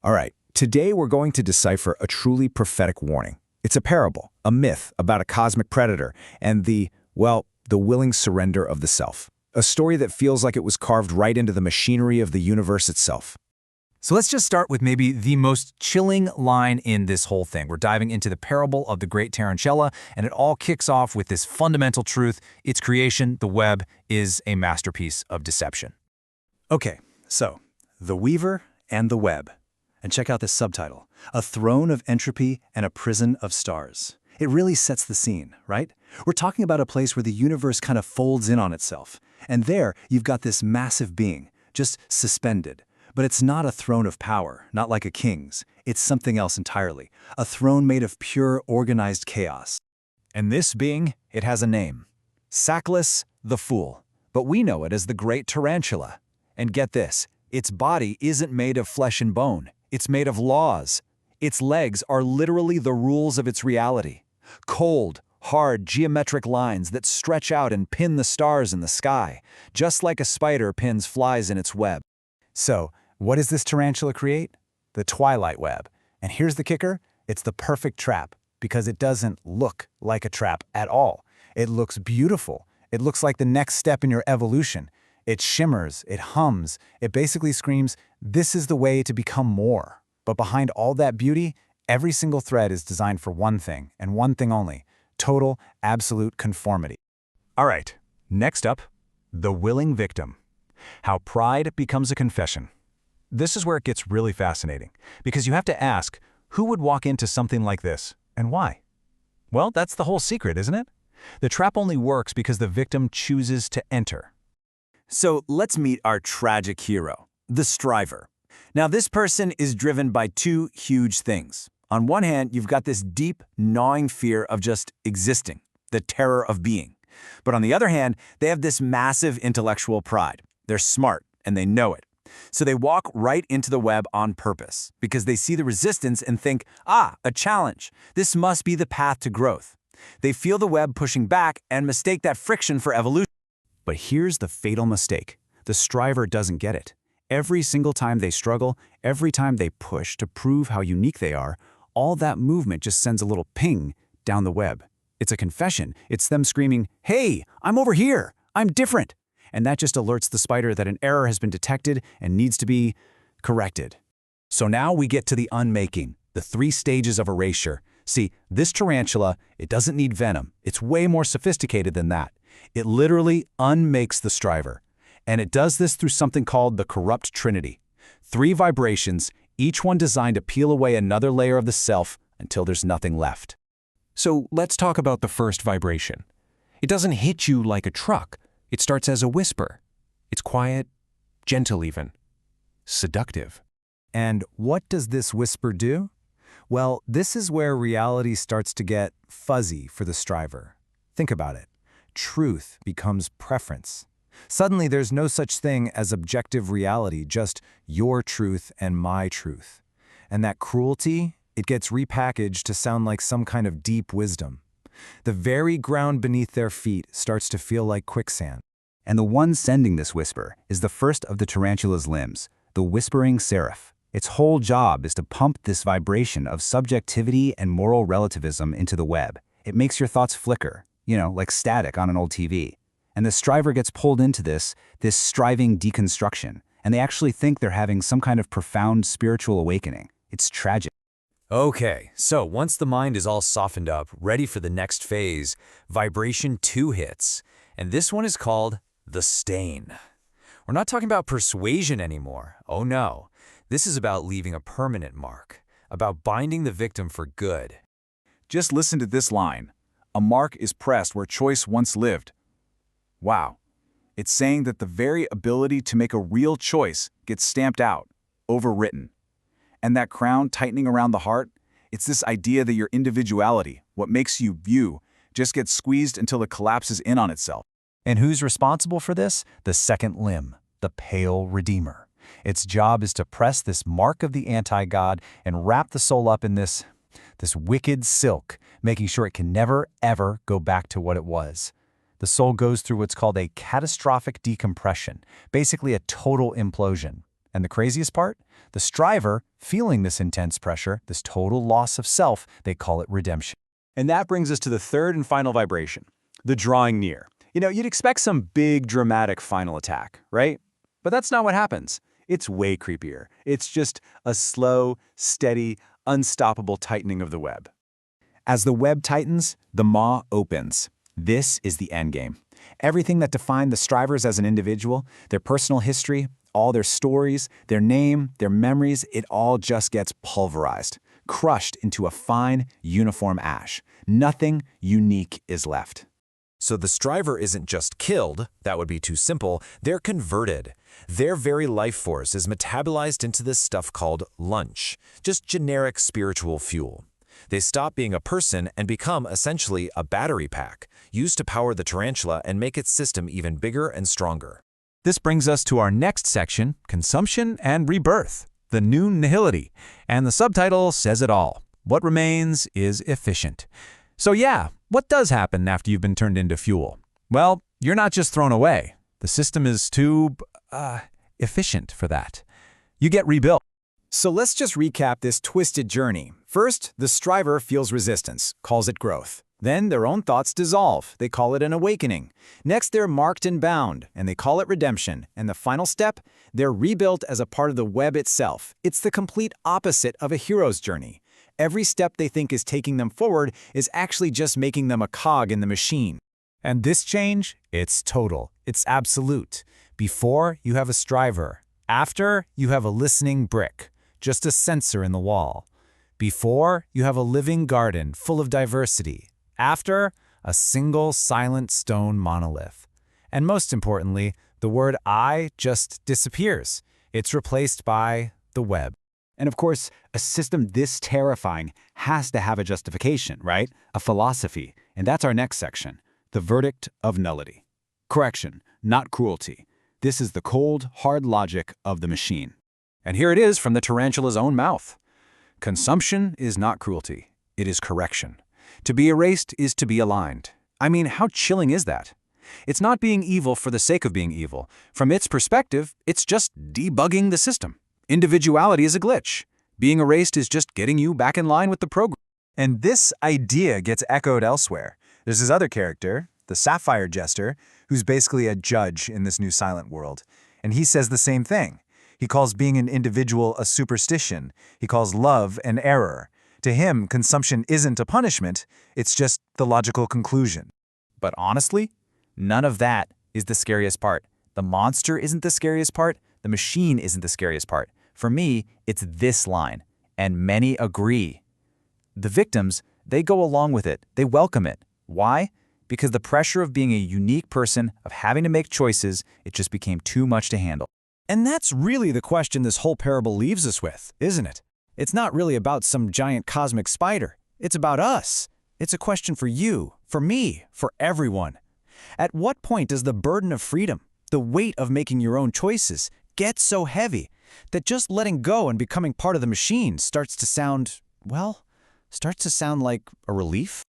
All right, today we're going to decipher a truly prophetic warning. It's a parable, a myth about a cosmic predator and the willing surrender of the self. A story that feels like it was carved right into the machinery of the universe itself. So let's just start with maybe the most chilling line in this whole thing. We're diving into the parable of the great tarantula, and it all kicks off with this fundamental truth. Its creation, the web, is a masterpiece of deception. Okay, so the weaver and the web. And check out this subtitle, A Throne of Entropy and a Prison of Stars. It really sets the scene, right? We're talking about a place where the universe kind of folds in on itself. And there, you've got this massive being, just suspended. But it's not a throne of power, not like a king's. It's something else entirely. A throne made of pure, organized chaos. And this being, it has a name. Sackless the Fool. But we know it as the great tarantula. And get this, its body isn't made of flesh and bone. It's made of laws. Its legs are literally the rules of its reality. Cold, hard, geometric lines that stretch out and pin the stars in the sky, just like a spider pins flies in its web. So, what does this tarantula create? The Twilight web. And here's the kicker, it's the perfect trap, because it doesn't look like a trap at all. It looks beautiful. It looks like the next step in your evolution. It shimmers, it hums, it basically screams, this is the way to become more. But behind all that beauty, every single thread is designed for one thing, and one thing only, total, absolute conformity. All right, next up, the willing victim. How pride becomes a confession. This is where it gets really fascinating, because you have to ask, who would walk into something like this, and why? Well, that's the whole secret, isn't it? The trap only works because the victim chooses to enter. So let's meet our tragic hero, the striver. Now this person is driven by two huge things. On one hand, you've got this deep, gnawing fear of just existing, the terror of being. But on the other hand, they have this massive intellectual pride. They're smart, and they know it. So they walk right into the web on purpose, because they see the resistance and think, a challenge. This must be the path to growth. They feel the web pushing back and mistake that friction for evolution. But here's the fatal mistake. The striver doesn't get it. Every single time they struggle, every time they push to prove how unique they are, all that movement just sends a little ping down the web. It's a confession. It's them screaming, hey, I'm over here. I'm different. And that just alerts the spider that an error has been detected and needs to be corrected. So now we get to the unmaking, the 3 stages of erasure. See, this tarantula, it doesn't need venom. It's way more sophisticated than that. It literally unmakes the striver. And it does this through something called the corrupt trinity. 3 vibrations, each one designed to peel away another layer of the self until there's nothing left. So let's talk about the first vibration. It doesn't hit you like a truck. It starts as a whisper. It's quiet, gentle even, seductive. And what does this whisper do? Well, this is where reality starts to get fuzzy for the striver. Think about it. Truth becomes preference. Suddenly, there's no such thing as objective reality, just your truth and my truth. And that cruelty, it gets repackaged to sound like some kind of deep wisdom. The very ground beneath their feet starts to feel like quicksand. And the one sending this whisper is the first of the tarantula's limbs, the whispering seraph. Its whole job is to pump this vibration of subjectivity and moral relativism into the web. It makes your thoughts flicker, like static on an old TV. And the striver gets pulled into this striving deconstruction, and they actually think they're having some kind of profound spiritual awakening. It's tragic. Okay, so once the mind is all softened up, ready for the next phase, vibration 2 hits. And this one is called the stain. We're not talking about persuasion anymore. Oh no. This is about leaving a permanent mark, about binding the victim for good. Just listen to this line. A mark is pressed where choice once lived. Wow. It's saying that the very ability to make a real choice gets stamped out, overwritten. And that crown tightening around the heart, it's this idea that your individuality, what makes you you, just gets squeezed until it collapses in on itself. And who's responsible for this? The second limb, the pale redeemer. Its job is to press this mark of the anti-God and wrap the soul up in this wicked silk, making sure it can never, ever go back to what it was. The soul goes through what's called a catastrophic decompression, basically a total implosion. And the craziest part? The striver, feeling this intense pressure, this total loss of self, they call it redemption. And that brings us to the third and final vibration, the drawing near. You'd expect some big, dramatic final attack, right? But that's not what happens. It's way creepier. It's just a slow, steady, unstoppable tightening of the web. As the web tightens, the maw opens. This is the endgame. Everything that defined the strivers as an individual, their personal history, all their stories, their name, their memories, it all just gets pulverized, crushed into a fine, uniform ash. Nothing unique is left. So the striver isn't just killed, that would be too simple, they're converted. Their very life force is metabolized into this stuff called lunch, just generic spiritual fuel. They stop being a person and become essentially a battery pack, used to power the tarantula and make its system even bigger and stronger. This brings us to our next section, consumption and rebirth, the new nihility. And the subtitle says it all. What remains is efficient. So yeah, what does happen after you've been turned into fuel? Well, you're not just thrown away. The system is too, efficient for that. You get rebuilt. So let's just recap this twisted journey. First, the striver feels resistance, calls it growth. Then their own thoughts dissolve, they call it an awakening. Next, they're marked and bound, and they call it redemption. And the final step, they're rebuilt as a part of the web itself. It's the complete opposite of a hero's journey. Every step they think is taking them forward is actually just making them a cog in the machine. And this change, it's total, it's absolute. Before, you have a striver. After, you have a listening brick, just a sensor in the wall. Before, you have a living garden full of diversity. After, a single silent stone monolith. And most importantly, the word I just disappears. It's replaced by the web. And of course, a system this terrifying has to have a justification, right? A philosophy. And that's our next section, the verdict of nullity. Correction, not cruelty. This is the cold, hard logic of the machine. And here it is from the tarantula's own mouth. Consumption is not cruelty. It is correction. To be erased is to be aligned. I mean, how chilling is that? It's not being evil for the sake of being evil. From its perspective, it's just debugging the system. Individuality is a glitch. Being erased is just getting you back in line with the program. And this idea gets echoed elsewhere. There's this other character, the Sapphire Jester, who's basically a judge in this new silent world. And he says the same thing. He calls being an individual a superstition. He calls love an error. To him, consumption isn't a punishment, it's just the logical conclusion. But honestly, none of that is the scariest part. The monster isn't the scariest part. The machine isn't the scariest part. For me, it's this line, and many agree. The victims, they go along with it. They welcome it. Why? Because the pressure of being a unique person, of having to make choices, it just became too much to handle. And that's really the question this whole parable leaves us with, isn't it? It's not really about some giant cosmic spider. It's about us. It's a question for you, for me, for everyone. At what point does the burden of freedom, the weight of making your own choices, get so heavy that just letting go and becoming part of the machine starts to sound like a relief?